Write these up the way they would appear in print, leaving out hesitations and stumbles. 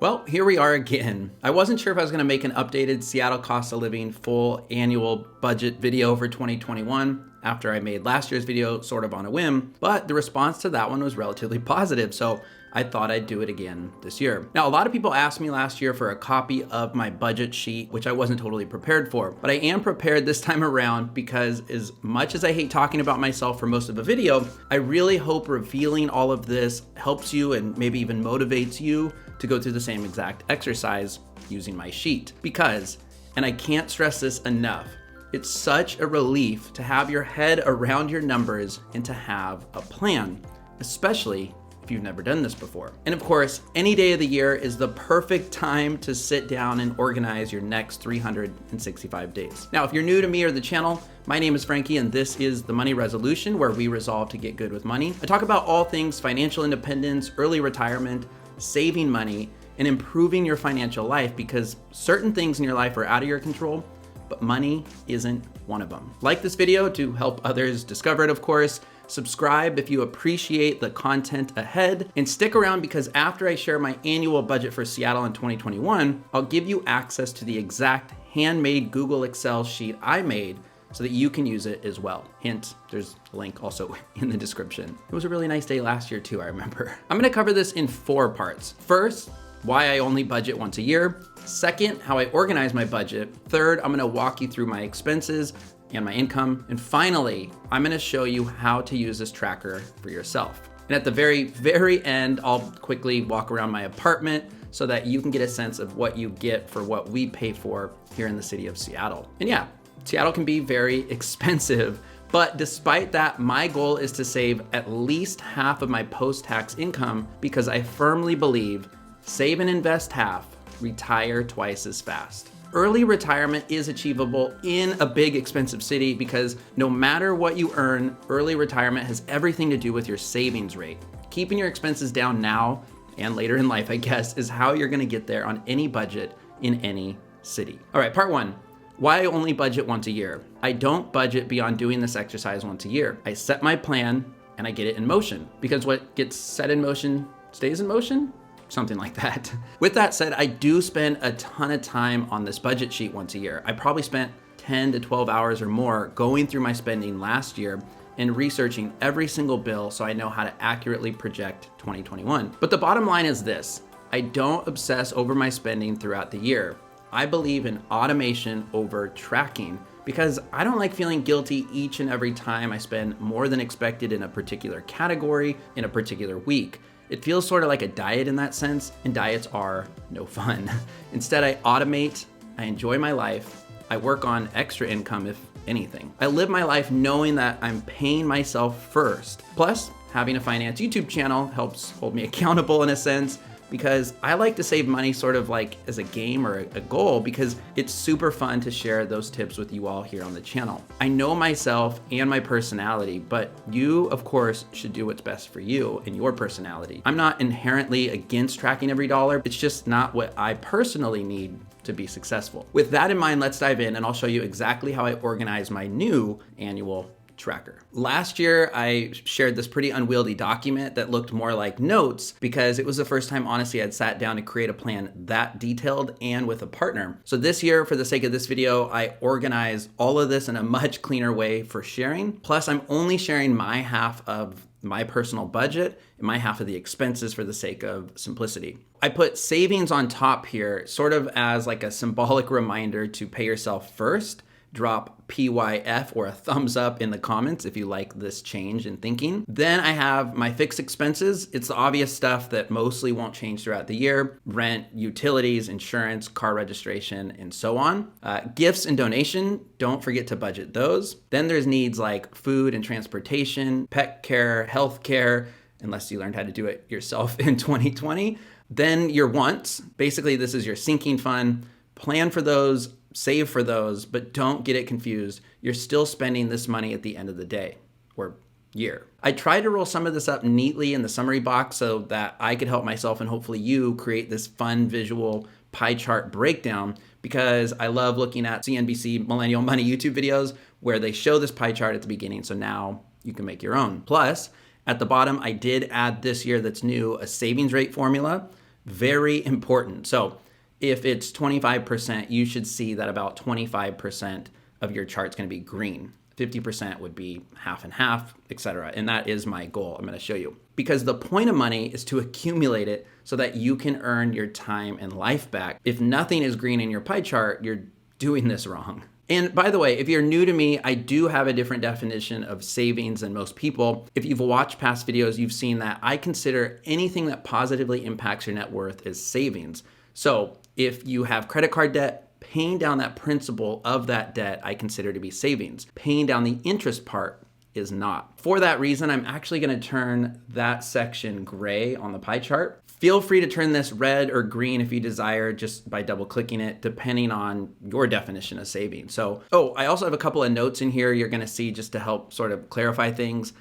Well, here we are again. I wasn't sure if I was going to make an updated Seattle cost of living full annual budget video for 2021 after I made last year's video sort of on a whim, but the response to that one was relatively positive, so I thought I'd do it again this year. Now, a lot of people asked me last year for a copy of my budget sheet, which I wasn't totally prepared for, but I am prepared this time around because as much as I hate talking about myself for most of the video, I really hope revealing all of this helps you and maybe even motivates you to go through the same exact exercise using my sheet. Because, and I can't stress this enough, it's such a relief to have your head around your numbers and to have a plan, especially if you've never done this before. And of course, any day of the year is the perfect time to sit down and organize your next 365 days. Now, if you're new to me or the channel, my name is Frankie and this is The Money Resolution, where we resolve to get good with money. I talk about all things financial independence, early retirement, saving money, and improving your financial life, because certain things in your life are out of your control, but money isn't one of them. Like this video to help others discover it, of course. Subscribe if you appreciate the content ahead, and stick around because after I share my annual budget for Seattle in 2021, I'll give you access to the exact handmade Google Excel sheet I made so that you can use it as well. Hint, there's a link also in the description. It was a really nice day last year too, I remember. I'm gonna cover this in 4 parts. First, why I only budget once a year. Second, how I organize my budget. Third, I'm gonna walk you through my expenses and my income. And finally, I'm gonna show you how to use this tracker for yourself. And at the very, very end, I'll quickly walk around my apartment so that you can get a sense of what you get for what we pay for here in the city of Seattle. And yeah, Seattle can be very expensive, but despite that, my goal is to save at least half of my post-tax income because I firmly believe save and invest half, retire twice as fast. Early retirement is achievable in a big expensive city because no matter what you earn, early retirement has everything to do with your savings rate. Keeping your expenses down now and later in life, I guess, is how you're gonna get there on any budget in any city. All right, part 1. Why I only budget once a year. I don't budget beyond doing this exercise once a year. I set my plan and I get it in motion, because what gets set in motion stays in motion? Something like that. With that said, I do spend a ton of time on this budget sheet once a year. I probably spent 10 to 12 hours or more going through my spending last year and researching every single bill so I know how to accurately project 2021. But the bottom line is this: I don't obsess over my spending throughout the year. I believe in automation over tracking because I don't like feeling guilty each and every time I spend more than expected in a particular category in a particular week. It feels sort of like a diet in that sense, and diets are no fun. Instead, I automate, I enjoy my life, I work on extra income if anything. I live my life knowing that I'm paying myself first. Plus, having a finance YouTube channel helps hold me accountable in a sense, because I like to save money sort of like as a game or a goal, because it's super fun to share those tips with you all here on the channel. I know myself and my personality, but you, of course, should do what's best for you and your personality. I'm not inherently against tracking every dollar. It's just not what I personally need to be successful. With that in mind, let's dive in and I'll show you exactly how I organize my new annual tracker. Last year, I shared this pretty unwieldy document that looked more like notes because it was the first time, honestly, I'd sat down to create a plan that detailed and with a partner. So this year, for the sake of this video, I organize all of this in a much cleaner way for sharing. Plus, I'm only sharing my half of my personal budget and my half of the expenses for the sake of simplicity. I put savings on top here sort of as like a symbolic reminder to pay yourself first. Drop PYF or a thumbs up in the comments if you like this change in thinking. Then I have my fixed expenses. It's the obvious stuff that mostly won't change throughout the year: rent, utilities, insurance, car registration, and so on. Gifts and donation, don't forget to budget those. Then there's needs like food and transportation, pet care, health care, unless you learned how to do it yourself in 2020. Then your wants, basically this is your sinking fund. Plan for those, save for those, but don't get it confused. You're still spending this money at the end of the day or year. I tried to roll some of this up neatly in the summary box so that I could help myself and hopefully you create this fun visual pie chart breakdown, because I love looking at CNBC Millennial Money YouTube videos where they show this pie chart at the beginning. So now you can make your own. Plus, at the bottom, I did add this year that's new, a savings rate formula. Very important. So if it's 25%, you should see that about 25% of your chart's going to be green. 50% would be half and half, etc. And that is my goal. I'm going to show you. Because the point of money is to accumulate it so that you can earn your time and life back. If nothing is green in your pie chart, you're doing this wrong. And by the way, if you're new to me, I do have a different definition of savings than most people. If you've watched past videos, you've seen that I consider anything that positively impacts your net worth as savings. So if you have credit card debt, paying down that principal of that debt, I consider to be savings. Paying down the interest part is not. For that reason, I'm actually going to turn that section gray on the pie chart. Feel free to turn this red or green if you desire, just by double clicking it, depending on your definition of savings. So, I also have a couple of notes in here you're going to see just to help sort of clarify things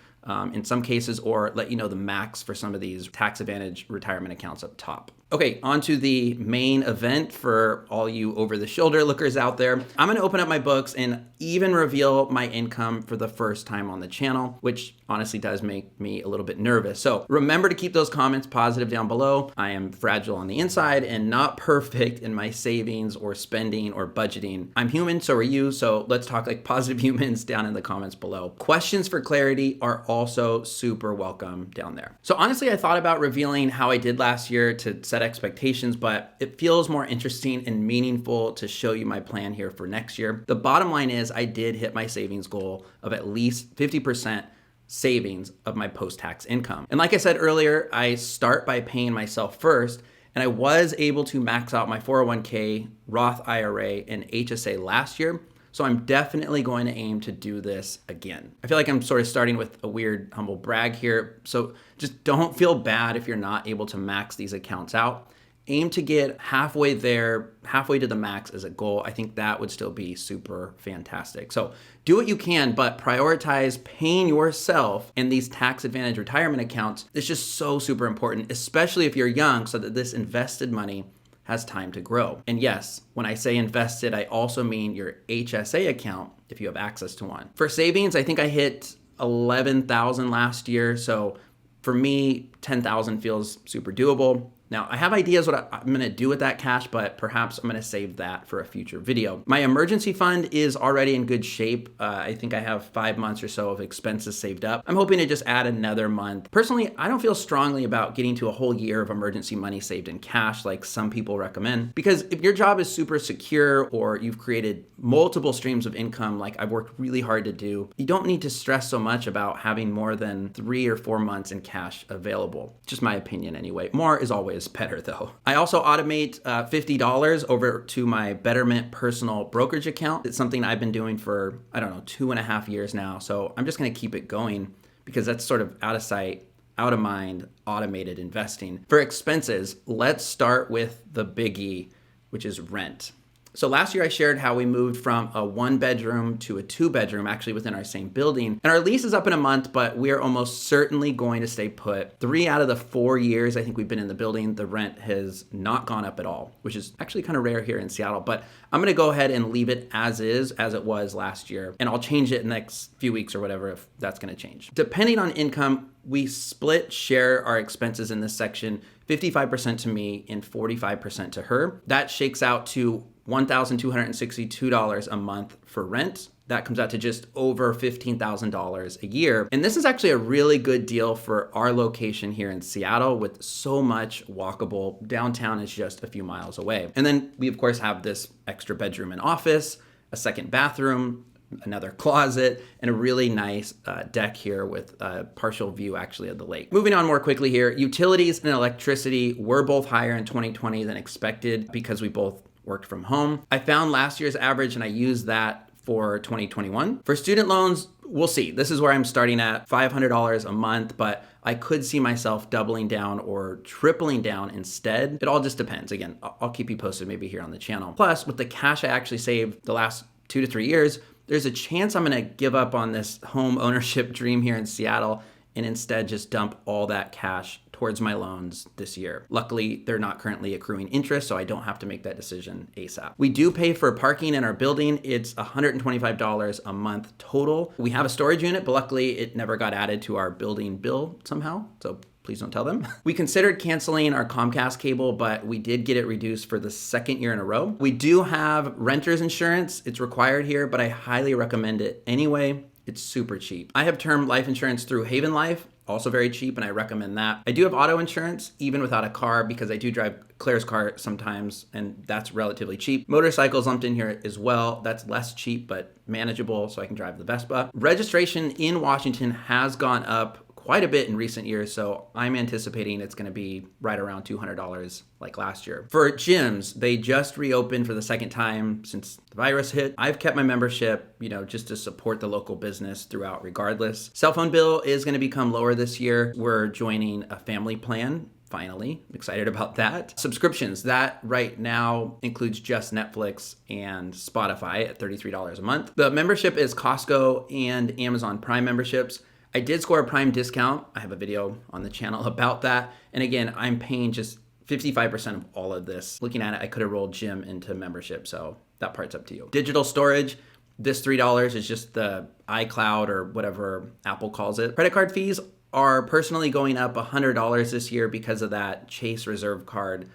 in some cases, or let you know the max for some of these tax advantage retirement accounts up top. Okay, on to the main event for all you over-the-shoulder lookers out there. I'm gonna open up my books and even reveal my income for the first time on the channel, which honestly does make me a little bit nervous. So remember to keep those comments positive down below. I am fragile on the inside and not perfect in my savings or spending or budgeting. I'm human, so are you, so let's talk like positive humans down in the comments below. Questions for clarity are also super welcome down there. So honestly, I thought about revealing how I did last year to set expectations, but it feels more interesting and meaningful to show you my plan here for next year. The bottom line is I did hit my savings goal of at least 50% savings of my post-tax income. And like I said earlier, I start by paying myself first, and I was able to max out my 401k, Roth IRA, and HSA last year. So I'm definitely going to aim to do this again. I feel like I'm sort of starting with a weird humble brag here. So just don't feel bad if you're not able to max these accounts out. Aim to get halfway there, halfway to the max as a goal. I think that would still be super fantastic. So do what you can, but prioritize paying yourself in these tax advantage retirement accounts. It's just so super important, especially if you're young, so that this invested money has time to grow. And yes, when I say invested, I also mean your HSA account if you have access to one. For savings, I think I hit 11,000 last year. So for me, 10,000 feels super doable. Now, I have ideas what I'm gonna do with that cash, but perhaps I'm gonna save that for a future video. My emergency fund is already in good shape. I think I have 5 months or so of expenses saved up. I'm hoping to just add another month. Personally, I don't feel strongly about getting to a whole year of emergency money saved in cash like some people recommend, because if your job is super secure or you've created multiple streams of income like I've worked really hard to do, you don't need to stress so much about having more than 3 or 4 months in cash available. Just my opinion anyway. More is always better though. I also automate $50 over to my Betterment personal brokerage account. It's something I've been doing for, 2.5 years now. So I'm just gonna keep it going because that's sort of out of sight, out of mind, automated investing. For expenses, let's start with the biggie, which is rent. So last year I shared how we moved from a 1-bedroom to a 2-bedroom, actually within our same building. And our lease is up in a month, but we're almost certainly going to stay put. 3 out of the 4 years I think we've been in the building, the rent has not gone up at all, which is actually kind of rare here in Seattle. But I'm gonna go ahead and leave it as is, as it was last year. And I'll change it in the next few weeks or whatever if that's gonna change. Depending on income, we share our expenses in this section, 55% to me and 45% to her. That shakes out to $1,262 a month for rent. That comes out to just over $15,000 a year. And this is actually a really good deal for our location here in Seattle with so much walkable. Downtown is just a few miles away. And then we of course have this extra bedroom and office, a second bathroom, another closet, and a really nice deck here with a partial view actually of the lake. Moving on more quickly here, utilities and electricity were both higher in 2020 than expected because we both worked from home. I found last year's average and I used that for 2021. For student loans, we'll see. This is where I'm starting at $500 a month, but I could see myself doubling down or tripling down instead. It all just depends. Again, I'll keep you posted maybe here on the channel. Plus, with the cash I actually saved the last 2 to 3 years, there's a chance I'm gonna give up on this home ownership dream here in Seattle and instead just dump all that cash towards my loans this year. Luckily, they're not currently accruing interest, so I don't have to make that decision ASAP. We do pay for parking in our building. It's $125 a month total. We have a storage unit, but luckily it never got added to our building bill somehow. So Please don't tell them. We considered canceling our Comcast cable, but we did get it reduced for the second year in a row. We do have renter's insurance. It's required here, but I highly recommend it anyway. It's super cheap. I have term life insurance through Haven Life, also very cheap, and I recommend that. I do have auto insurance, even without a car, because I do drive Claire's car sometimes, and that's relatively cheap. Motorcycles lumped in here as well. That's less cheap, but manageable, so I can drive the Vespa. Registration in Washington has gone up quite a bit in recent years, so I'm anticipating it's gonna be right around $200 like last year. For gyms, they just reopened for the second time since the virus hit. I've kept my membership, just to support the local business throughout regardless. Cell phone bill is gonna become lower this year. We're joining a family plan. Finally, I'm excited about that. Subscriptions, that right now includes just Netflix and Spotify at $33 a month. The membership is Costco and Amazon Prime memberships. I did score a Prime discount. I have a video on the channel about that. And again, I'm paying just 55% of all of this. Looking at it, I could have rolled gym into membership, so that part's up to you. Digital storage, this $3 is just the iCloud or whatever Apple calls it. Credit card fees are personally going up $100 this year because of that Chase Reserve card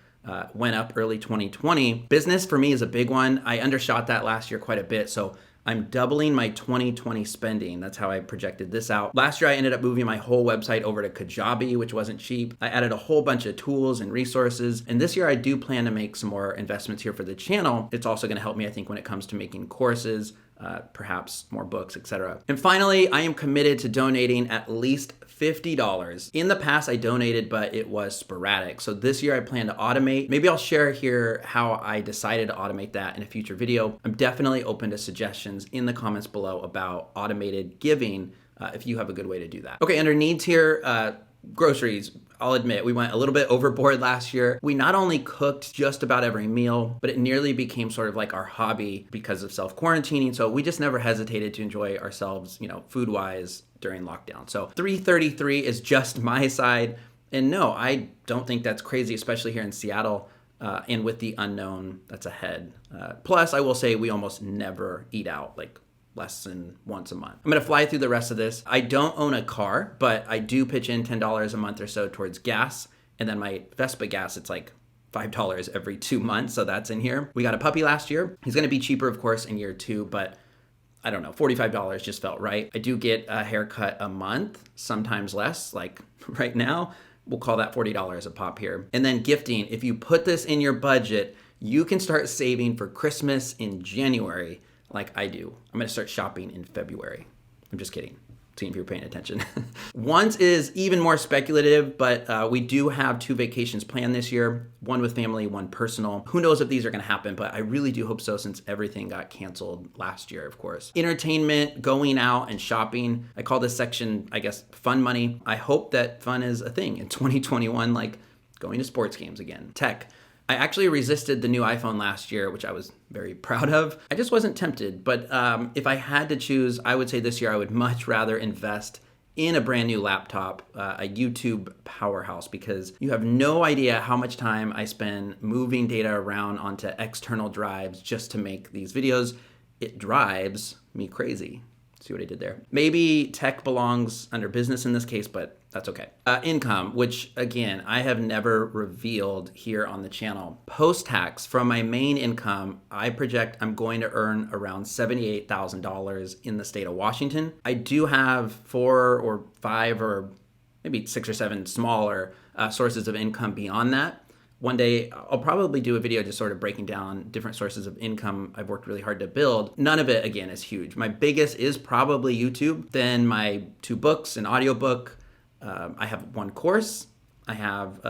went up early 2020. Business for me is a big one. I undershot that last year quite a bit, so I'm doubling my 2020 spending. That's how I projected this out. Last year, I ended up moving my whole website over to Kajabi, which wasn't cheap. I added a whole bunch of tools and resources. And this year, I do plan to make some more investments here for the channel. It's also gonna help me, I think, when it comes to making courses, perhaps more books, etc. And finally, I am committed to donating at least $50. In the past, I donated, but it was sporadic. So this year I plan to automate. Maybe I'll share here how I decided to automate that in a future video. I'm definitely open to suggestions in the comments below about automated giving if you have a good way to do that. Okay, under needs here, groceries. I'll admit, we went a little bit overboard last year. We not only cooked just about every meal, but it nearly became sort of like our hobby because of self-quarantining. So we just never hesitated to enjoy ourselves, food-wise during lockdown. So $333 is just my side. And no, I don't think that's crazy, especially here in Seattle and with the unknown that's ahead. Plus, I will say we almost never eat out, like less than once a month. I'm gonna fly through the rest of this. I don't own a car, but I do pitch in $10 a month or so towards gas. And then my Vespa gas, it's like $5 every 2 months, so that's in here. We got a puppy last year. He's gonna be cheaper, of course, in year 2, but I don't know, $45 just felt right. I do get a haircut a month, sometimes less, like right now. We'll call that $40 a pop here. And then gifting, if you put this in your budget, you can start saving for Christmas in January, like I do. I'm gonna start shopping in February. I'm just kidding. Seeing if you're paying attention. One's is even more speculative, but we do have 2 vacations planned this year, one with family, one personal. Who knows if these are gonna happen, but I really do hope so since everything got canceled last year, of course. Entertainment, going out and shopping. I call this section, I guess, fun money. I hope that fun is a thing in 2021, like going to sports games again. Tech. I actually resisted the new iPhone last year, which I was very proud of. I just wasn't tempted, but if I had to choose, I would say this year I would much rather invest in a brand new laptop, a YouTube powerhouse, because you have no idea how much time I spend moving data around onto external drives just to make these videos. It drives me crazy. See what I did there? Maybe tech belongs under business in this case, but that's okay. Income, which again, I have never revealed here on the channel. Post-tax, from my main income, I project I'm going to earn around $78,000 in the state of Washington. I do have 4 or 5 or maybe 6 or 7 smaller sources of income beyond that. One day, I'll probably do a video just sort of breaking down different sources of income I've worked really hard to build. None of it, again, is huge. My biggest is probably YouTube, then my 2 books, an audiobook. I have 1 course. I have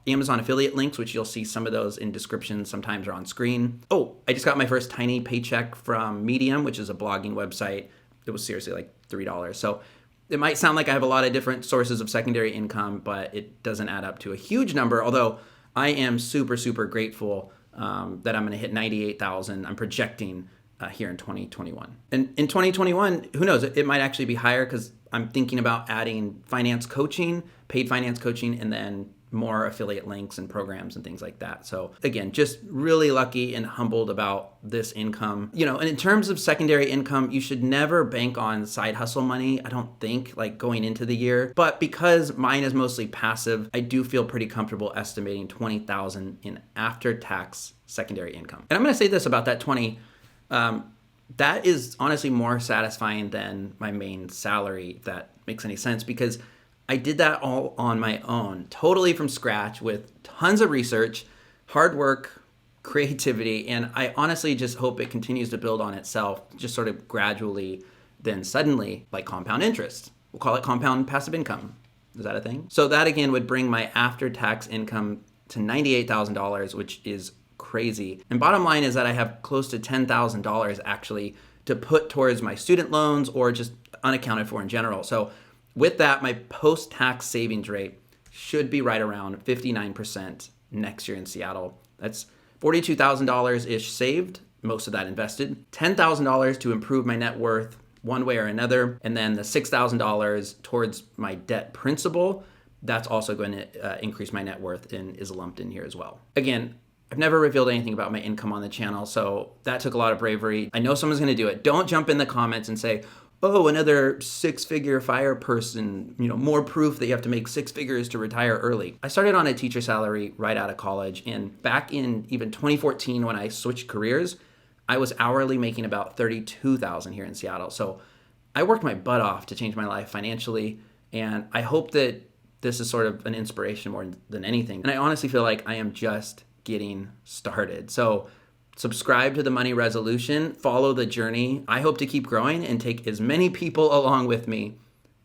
Amazon affiliate links, which you'll see some of those in descriptions, sometimes are on screen. Oh, I just got my first tiny paycheck from Medium, which is a blogging website. It was seriously like $3. So it might sound like I have a lot of different sources of secondary income, but it doesn't add up to a huge number, although I am super, super grateful that I'm gonna hit 98,000. I'm projecting here in 2021. And in 2021, who knows, it might actually be higher because I'm thinking about adding finance coaching, paid finance coaching, and then more affiliate links and programs and things like that. So again, just really lucky and humbled about this income. And in terms of secondary income, you should never bank on side hustle money, I don't think, like going into the year. But because mine is mostly passive, I do feel pretty comfortable estimating $20,000 in after-tax secondary income. And I'm gonna say this about that 20, that is honestly more satisfying than my main salary, if that makes any sense, because I did that all on my own, totally from scratch with tons of research, hard work, creativity, and I honestly just hope it continues to build on itself, just sort of gradually, then suddenly, like compound interest. We'll call it compound passive income. Is that a thing? So that again would bring my after-tax income to $98,000, which is crazy. And bottom line is that I have close to $10,000 actually to put towards my student loans or just unaccounted for in general. So with that, my post-tax savings rate should be right around 59% next year in Seattle. That's $42,000-ish saved, most of that invested, $10,000 to improve my net worth one way or another, and then the $6,000 towards my debt principal. That's also going to increase my net worth and is lumped in here as well. Again, I've never revealed anything about my income on the channel, so that took a lot of bravery. I know someone's going to do it. Don't jump in the comments and say, oh, another six-figure FIRE person, more proof that you have to make six figures to retire early. I started on a teacher salary right out of college, and back in even 2014 when I switched careers, I was hourly making about $32,000 here in Seattle. So I worked my butt off to change my life financially, and I hope that this is sort of an inspiration more than anything. And I honestly feel like I am just getting started. So subscribe to the Money Resolution, follow the journey. I hope to keep growing and take as many people along with me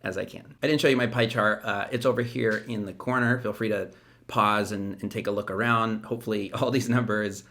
as I can. I didn't show you my pie chart. It's over here in the corner. Feel free to pause and take a look around. Hopefully all these numbers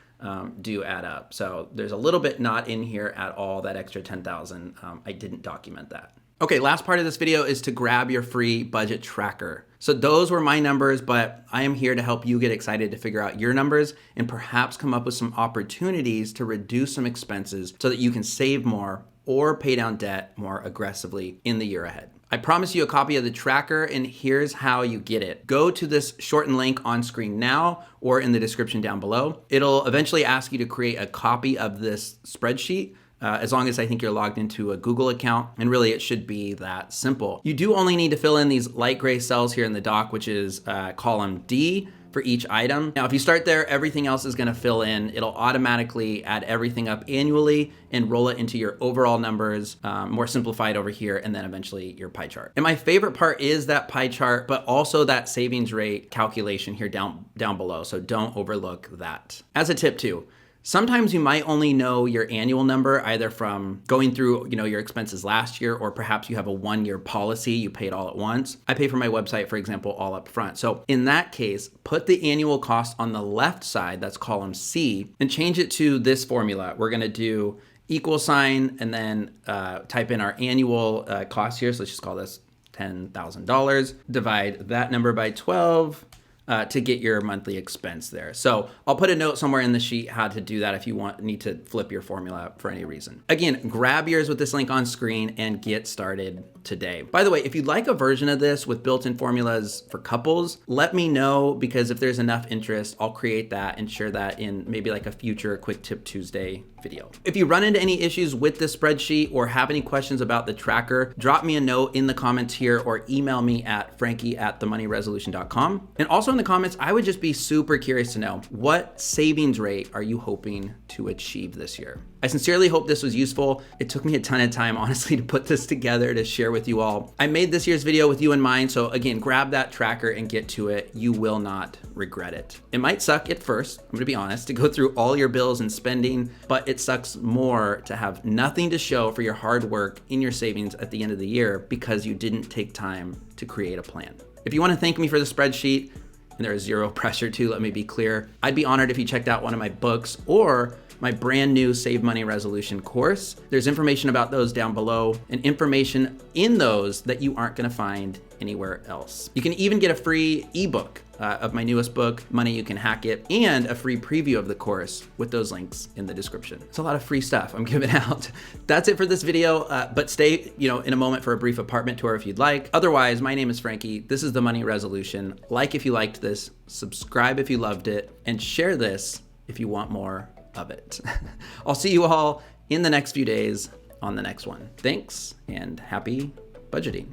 do add up. So there's a little bit not in here at all, that extra 10,000. I didn't document that. Okay, last part of this video is to grab your free budget tracker. So those were my numbers, but I am here to help you get excited to figure out your numbers and perhaps come up with some opportunities to reduce some expenses so that you can save more or pay down debt more aggressively in the year ahead. I promise you a copy of the tracker, and here's how you get it. Go to this shortened link on screen now or in the description down below. It'll eventually ask you to create a copy of this spreadsheet. As long as I think you're logged into a Google account, and really it should be that simple. You do only need to fill in these light gray cells here in the doc, which is column D for each item. Now, if you start there, everything else is gonna fill in. It'll automatically add everything up annually and roll it into your overall numbers, more simplified over here, and then eventually your pie chart. And my favorite part is that pie chart, but also that savings rate calculation here down below, so don't overlook that. As a tip too, sometimes you might only know your annual number either from going through, your expenses last year, or perhaps you have a 1-year policy, you pay it all at once. I pay for my website, for example, all up front. So in that case, put the annual cost on the left side, that's column C, and change it to this formula. We're gonna do $, and then type in our annual cost here. So let's just call this $10,000. Divide that number by 12. To get your monthly expense there. So I'll put a note somewhere in the sheet how to do that if you need to flip your formula for any reason. Again, grab yours with this link on screen and get started today. By the way, if you'd like a version of this with built-in formulas for couples, let me know, because if there's enough interest, I'll create that and share that in maybe like a future Quick Tip Tuesday video. If you run into any issues with this spreadsheet or have any questions about the tracker, drop me a note in the comments here or email me at frankie@themoneyresolution.com. And also in the comments, I would just be super curious to know, what savings rate are you hoping to achieve this year? I sincerely hope this was useful. It took me a ton of time, honestly, to put this together to share with you all. I made this year's video with you in mind, so again, grab that tracker and get to it. You will not regret it. It might suck at first, I'm gonna be honest, to go through all your bills and spending, but it sucks more to have nothing to show for your hard work in your savings at the end of the year because you didn't take time to create a plan. If you wanna thank me for the spreadsheet, and there is zero pressure to, let me be clear, I'd be honored if you checked out one of my books or my brand new Save Money Resolution course. There's information about those down below and information in those that you aren't gonna find anywhere else. You can even get a free ebook of my newest book, Money You Can Hack It, and a free preview of the course with those links in the description. It's a lot of free stuff I'm giving out. That's it for this video, but stay, in a moment for a brief apartment tour if you'd like. Otherwise, my name is Frankie. This is The Money Resolution. Like if you liked this, subscribe if you loved it, and share this if you want more of it. I'll see you all in the next few days on the next one. Thanks, and happy budgeting.